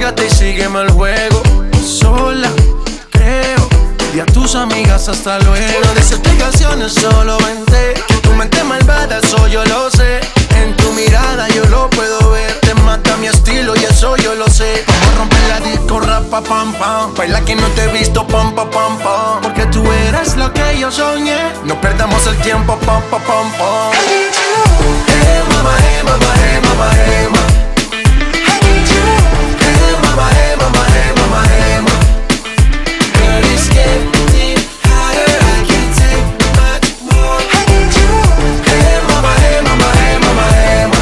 Olvídate y sígueme el juego. Sola, creo. Y a tus amigas hasta luego. No des explicaciones, solo vente. Que tu mente malvada, eso yo lo sé. En tu mirada yo lo puedo ver. Te mata mi estilo y eso yo lo sé. Vamos a romper la disco, rapa, pam, pam. Baila que no te he visto, pam, pam, pam, pam. Porque tú eres lo que yo soñé. No perdamos el tiempo, pam, pam, pam, pam. Hey mama, hey mama, hey mama, hey mama. Hey mama, hey mama, hey mama, hey mama. Girl, it's getting hotter, I can't take much more. Hey mama, hey mama, hey mama, hey mama.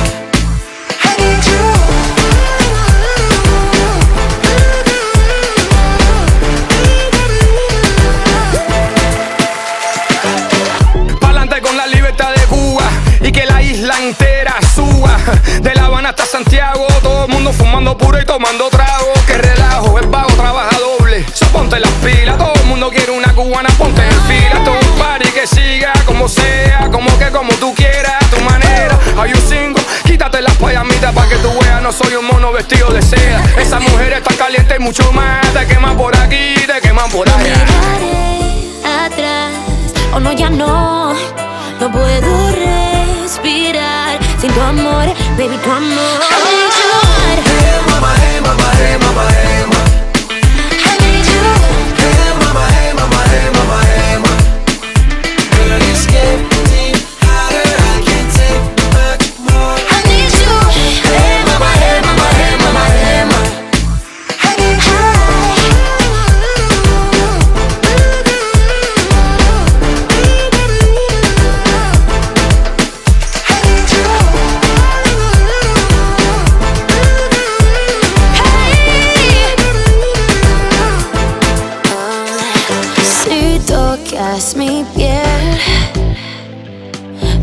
Pa'lante con la libertad de Cuba y que la isla entera suba. De La Habana hasta Santiago, todo el mundo fumando puro y tomando trago. Que relajo, el vago trabaja doble. So ponte las pilas, todo el mundo quiere una cubana, ponte en fila. Todo un party que siga como sea, como tú quieras, a tu manera. Hay un single, quítate las payamitas pa' que tú veas. No soy un mono vestido de seda. Esa mujer está caliente y mucho más. Te queman por aquí, te queman por allá. Miraré atrás, oh no, ya no. No puedo respirar sin tu amor, baby, tu amor. Hey mama, hey mama, hey mama, hey mama. Hey mama, hey mama, hey mama, hey mama. Girl, it's getting hotter, I can't take much more. Hey mama, hey mama, hey mama, hey mama. Si tocas mi piel,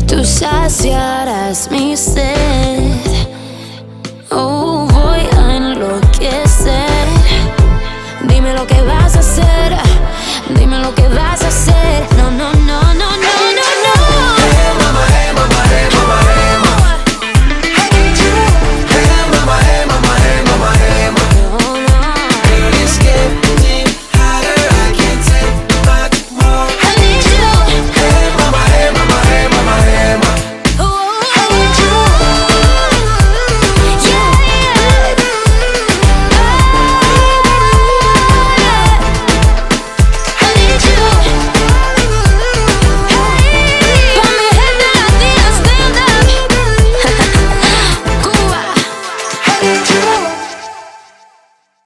tú saciarás mi sed. Oh, voy a enloquecer. Dime lo que vas a hacer, dime lo que vas a hacer. No, no, no, no, no.